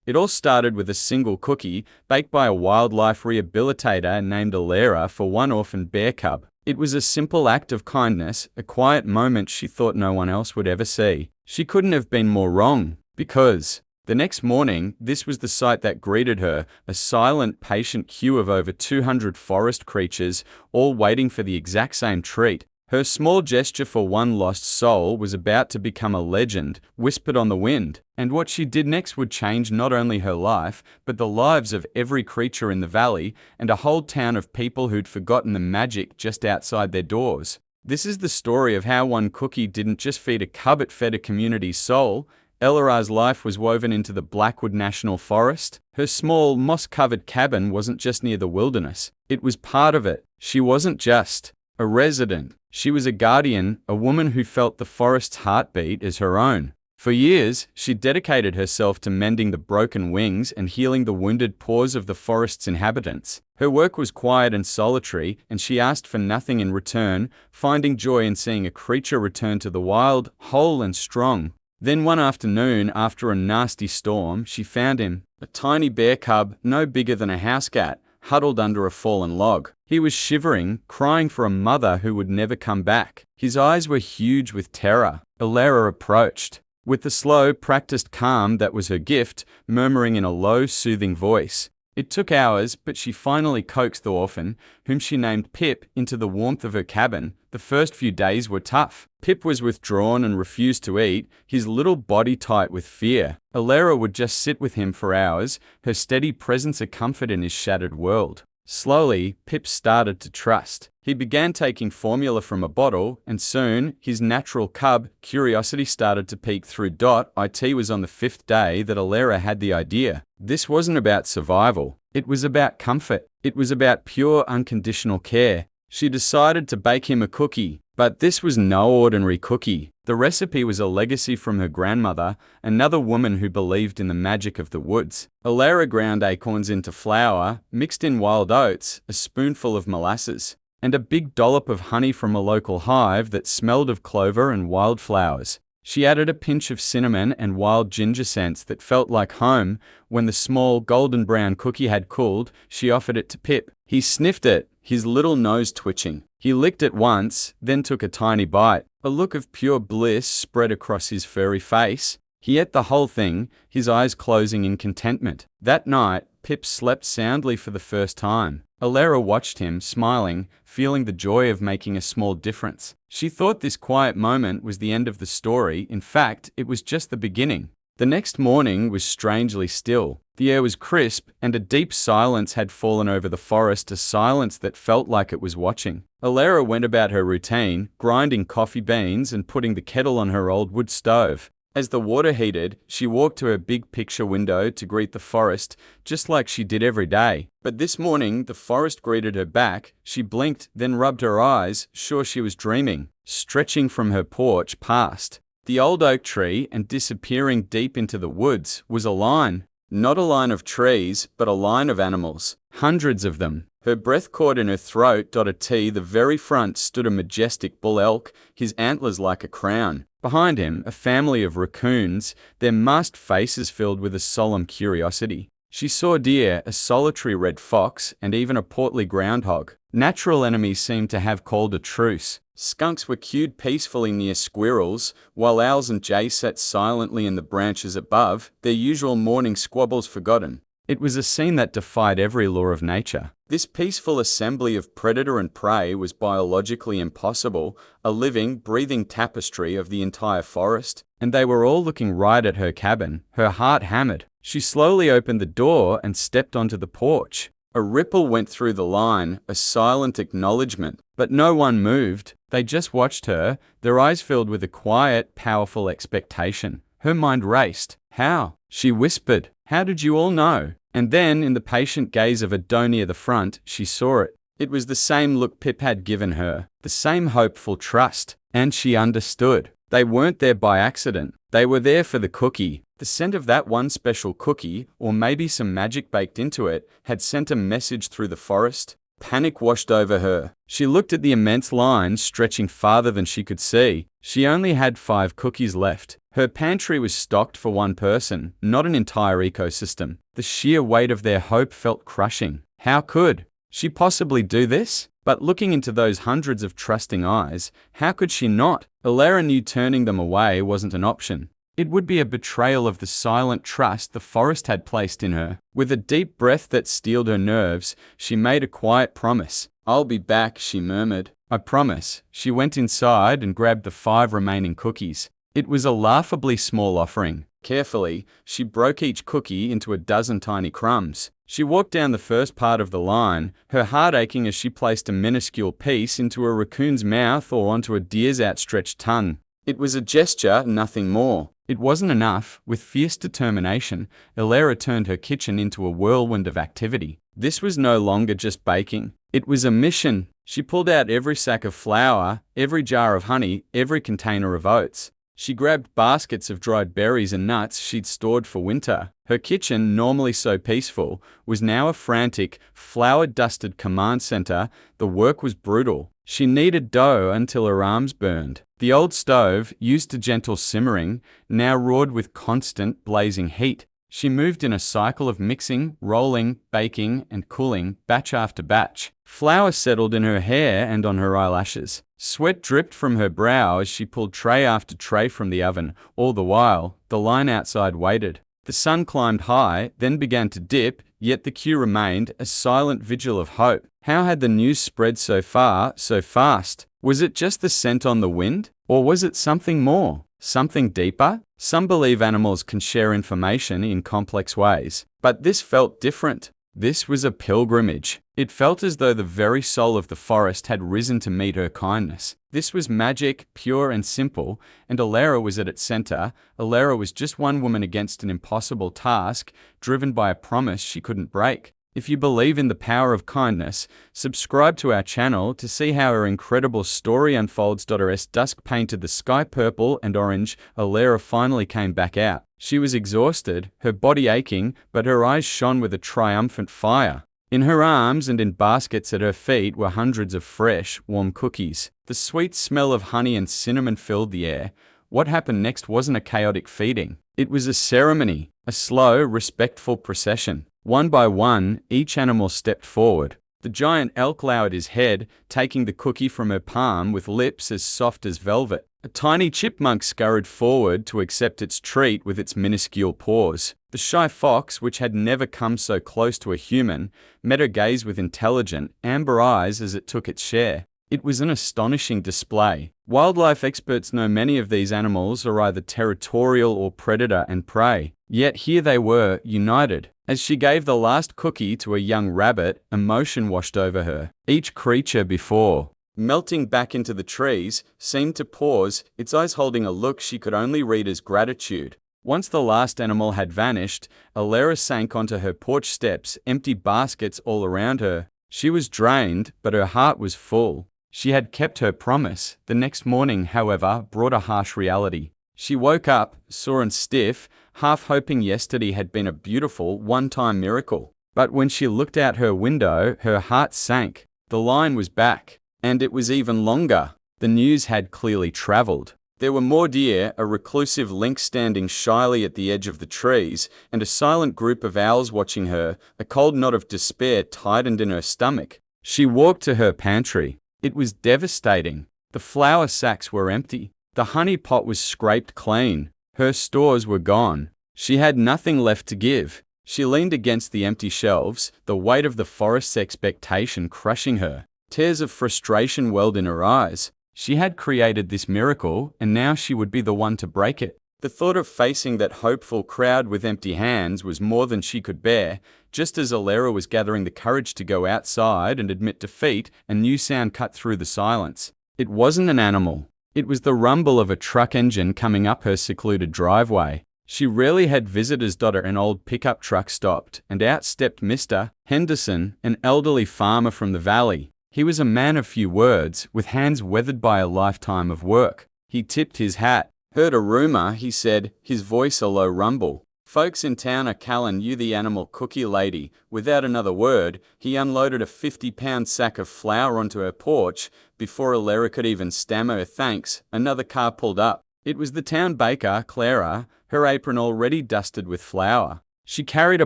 It all started with a single cookie baked by a wildlife rehabilitator named Alara for one orphan bear cub. It was a simple act of kindness, a quiet moment she thought no one else would ever see. She couldn't have been more wrong, because the next morning, this was the sight that greeted her, a silent, patient queue of over 200 forest creatures, all waiting for the exact same treat. Her small gesture for one lost soul was about to become a legend, whispered on the wind, and what she did next would change not only her life, but the lives of every creature in the valley, and a whole town of people who'd forgotten the magic just outside their doors. This is the story of how one cookie didn't just feed a cub, it fed a community's soul. Elara's life was woven into the Blackwood National Forest. Her small, moss-covered cabin wasn't just near the wilderness. It was part of it. She wasn't just a resident. She was a guardian, a woman who felt the forest's heartbeat as her own. For years, she dedicated herself to mending the broken wings and healing the wounded paws of the forest's inhabitants. Her work was quiet and solitary, and she asked for nothing in return, finding joy in seeing a creature return to the wild, whole and strong. Then one afternoon, after a nasty storm, she found him, a tiny bear cub, no bigger than a house cat, huddled under a fallen log. He was shivering, crying for a mother who would never come back. His eyes were huge with terror. Alara approached, with the slow, practiced calm that was her gift, murmuring in a low, soothing voice. It took hours, but she finally coaxed the orphan, whom she named Pip, into the warmth of her cabin. The first few days were tough. Pip was withdrawn and refused to eat, his little body tight with fear. Alara would just sit with him for hours, her steady presence a comfort in his shattered world. Slowly, Pip started to trust. He began taking formula from a bottle, and soon, his natural cub curiosity started to peek through. It was on the 5th day that Alara had the idea. This wasn't about survival. It was about comfort. It was about pure, unconditional care. She decided to bake him a cookie. But this was no ordinary cookie. The recipe was a legacy from her grandmother, another woman who believed in the magic of the woods. Alara ground acorns into flour, mixed in wild oats, a spoonful of molasses, and a big dollop of honey from a local hive that smelled of clover and wildflowers. She added a pinch of cinnamon and wild ginger scents that felt like home. When the small, golden brown cookie had cooled, she offered it to Pip. He sniffed it, his little nose twitching. He licked it once, then took a tiny bite. A look of pure bliss spread across his furry face. He ate the whole thing, his eyes closing in contentment. That night, Pip slept soundly for the first time. Alara watched him, smiling, feeling the joy of making a small difference. She thought this quiet moment was the end of the story. In fact, it was just the beginning. The next morning was strangely still. The air was crisp, and a deep silence had fallen over the forest, a silence that felt like it was watching. Alara went about her routine, grinding coffee beans and putting the kettle on her old wood stove. As the water heated, she walked to her big picture window to greet the forest, just like she did every day. But this morning, the forest greeted her back. She blinked, then rubbed her eyes, sure she was dreaming. Stretching from her porch past the old oak tree and disappearing deep into the woods was a line. Not a line of trees, but a line of animals. Hundreds of them. Her breath caught in her throat. At the very front stood a majestic bull elk, his antlers like a crown. Behind him, a family of raccoons, their masked faces filled with a solemn curiosity. She saw deer, a solitary red fox, and even a portly groundhog. Natural enemies seemed to have called a truce. Skunks were queued peacefully near squirrels, while owls and jays sat silently in the branches above, their usual morning squabbles forgotten. It was a scene that defied every law of nature. This peaceful assembly of predator and prey was biologically impossible, a living, breathing tapestry of the entire forest, and they were all looking right at her cabin. Her heart hammered. She slowly opened the door and stepped onto the porch. A ripple went through the line, a silent acknowledgement, but no one moved. They just watched her, their eyes filled with a quiet, powerful expectation. Her mind raced. How? She whispered. How did you all know? And then, in the patient gaze of a doe near the front, she saw it. It was the same look Pip had given her, the same hopeful trust, and she understood. They weren't there by accident. They were there for the cookie. The scent of that one special cookie, or maybe some magic baked into it, had sent a message through the forest. Panic washed over her. She looked at the immense line stretching farther than she could see. She only had 5 cookies left. Her pantry was stocked for one person, not an entire ecosystem. The sheer weight of their hope felt crushing. How could she possibly do this? But looking into those hundreds of trusting eyes, how could she not? Alara knew turning them away wasn't an option. It would be a betrayal of the silent trust the forest had placed in her. With a deep breath that steeled her nerves, she made a quiet promise. "I'll be back," she murmured. "I promise." She went inside and grabbed the 5 remaining cookies. It was a laughably small offering. Carefully, she broke each cookie into a dozen tiny crumbs. She walked down the first part of the line, her heart aching as she placed a minuscule piece into a raccoon's mouth or onto a deer's outstretched tongue. It was a gesture, nothing more. It wasn't enough. With fierce determination, Alara turned her kitchen into a whirlwind of activity. This was no longer just baking. It was a mission. She pulled out every sack of flour, every jar of honey, every container of oats. She grabbed baskets of dried berries and nuts she'd stored for winter. Her kitchen, normally so peaceful, was now a frantic, flour-dusted command center. The work was brutal. She kneaded dough until her arms burned. The old stove, used to gentle simmering, now roared with constant, blazing heat. She moved in a cycle of mixing, rolling, baking, and cooling, batch after batch. Flour settled in her hair and on her eyelashes. Sweat dripped from her brow as she pulled tray after tray from the oven. All the while, the line outside waited. The sun climbed high, then began to dip, yet the queue remained, a silent vigil of hope. How had the news spread so far, so fast? Was it just the scent on the wind? Or was it something more? Something deeper? Some believe animals can share information in complex ways, but this felt different. This was a pilgrimage. It felt as though the very soul of the forest had risen to meet her kindness. This was magic, pure and simple, and Alara was at its center. Alara was just one woman against an impossible task, driven by a promise she couldn't break. If you believe in the power of kindness, subscribe to our channel to see how her incredible story unfolds. As dusk painted the sky purple and orange, Alara finally came back out. She was exhausted, her body aching, but her eyes shone with a triumphant fire. In her arms and in baskets at her feet were hundreds of fresh, warm cookies. The sweet smell of honey and cinnamon filled the air. What happened next wasn't a chaotic feeding. It was a ceremony, a slow, respectful procession. One by one, each animal stepped forward. The giant elk lowered his head, taking the cookie from her palm with lips as soft as velvet. A tiny chipmunk scurried forward to accept its treat with its minuscule paws. The shy fox, which had never come so close to a human, met her gaze with intelligent, amber eyes as it took its share. It was an astonishing display. Wildlife experts know many of these animals are either territorial or predator and prey. Yet here they were, united. As she gave the last cookie to a young rabbit, emotion washed over her. Each creature before melting back into the trees seemed to pause, its eyes holding a look she could only read as gratitude. Once the last animal had vanished, Alara sank onto her porch steps, empty baskets all around her. She was drained, but her heart was full. She had kept her promise. The next morning, however, brought a harsh reality. She woke up, sore and stiff, half hoping yesterday had been a beautiful, one-time miracle. But when she looked out her window, her heart sank. The line was back, and it was even longer. The news had clearly traveled. There were more deer, a reclusive lynx standing shyly at the edge of the trees, and a silent group of owls watching her. A cold knot of despair tightened in her stomach. She walked to her pantry. It was devastating. The flour sacks were empty. The honey pot was scraped clean. Her stores were gone. She had nothing left to give. She leaned against the empty shelves, the weight of the forest's expectation crushing her. Tears of frustration welled in her eyes. She had created this miracle, and now she would be the one to break it. The thought of facing that hopeful crowd with empty hands was more than she could bear. Just as Alara was gathering the courage to go outside and admit defeat, a new sound cut through the silence. It wasn't an animal. It was the rumble of a truck engine coming up her secluded driveway. She rarely had visitors. An old pickup truck stopped, and out stepped Mr. Henderson, an elderly farmer from the valley. He was a man of few words, with hands weathered by a lifetime of work. He tipped his hat. "Heard a rumor," he said, his voice a low rumble. Folks in town are calling you the animal cookie lady. Without another word, he unloaded a 50-pound sack of flour onto her porch. Before Alera could even stammer her thanks, another car pulled up. It was the town baker, Clara, her apron already dusted with flour. She carried a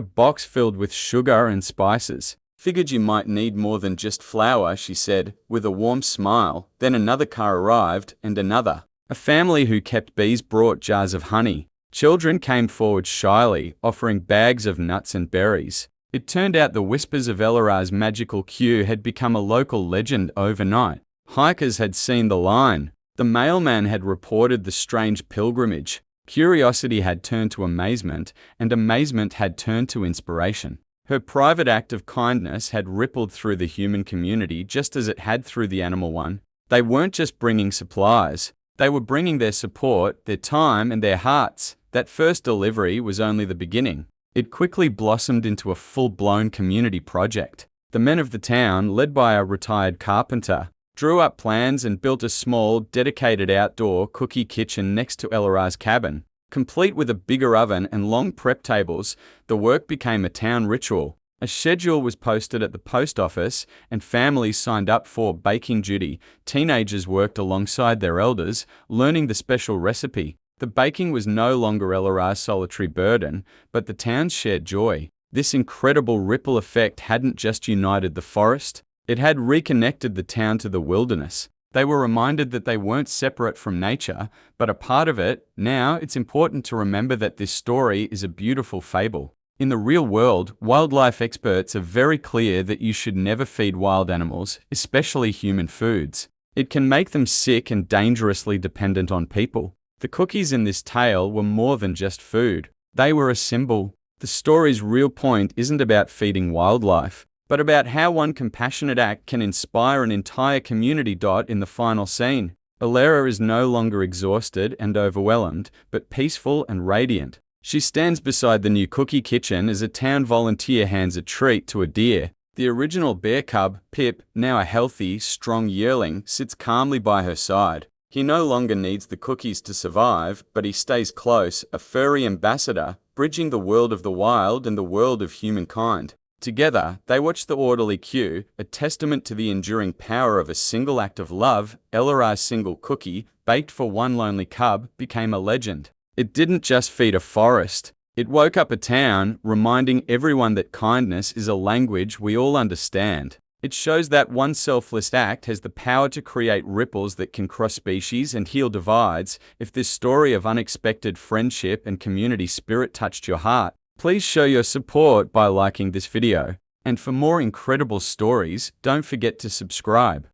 box filled with sugar and spices. Figured you might need more than just flour, she said, with a warm smile. Then another car arrived, and another. A family who kept bees brought jars of honey. Children came forward shyly, offering bags of nuts and berries. It turned out the whispers of Elara's magical queue had become a local legend overnight. Hikers had seen the line. The mailman had reported the strange pilgrimage. Curiosity had turned to amazement, and amazement had turned to inspiration. Her private act of kindness had rippled through the human community just as it had through the animal one. They weren't just bringing supplies. They were bringing their support, their time, and their hearts. That first delivery was only the beginning. It quickly blossomed into a full-blown community project. The men of the town, led by a retired carpenter, drew up plans and built a small, dedicated outdoor cookie kitchen next to Elara's cabin. Complete with a bigger oven and long prep tables, the work became a town ritual. A schedule was posted at the post office, and families signed up for baking duty. Teenagers worked alongside their elders, learning the special recipe. The baking was no longer Elara's solitary burden, but the town's shared joy. This incredible ripple effect hadn't just united the forest, it had reconnected the town to the wilderness. They were reminded that they weren't separate from nature, but a part of it. Now, it's important to remember that this story is a beautiful fable. In the real world, wildlife experts are very clear that you should never feed wild animals, especially human foods. It can make them sick and dangerously dependent on people. The cookies in this tale were more than just food. They were a symbol. The story's real point isn't about feeding wildlife, but about how one compassionate act can inspire an entire community. In the final scene, Alera is no longer exhausted and overwhelmed, but peaceful and radiant. She stands beside the new cookie kitchen as a town volunteer hands a treat to a deer. The original bear cub, Pip, now a healthy, strong yearling, sits calmly by her side. He no longer needs the cookies to survive, but he stays close, a furry ambassador, bridging the world of the wild and the world of humankind. Together, they watch the orderly queue, a testament to the enduring power of a single act of love. Elara's single cookie, baked for one lonely cub, became a legend. It didn't just feed a forest. It woke up a town, reminding everyone that kindness is a language we all understand. It shows that one selfless act has the power to create ripples that can cross species and heal divides. If this story of unexpected friendship and community spirit touched your heart, please show your support by liking this video. And for more incredible stories, don't forget to subscribe.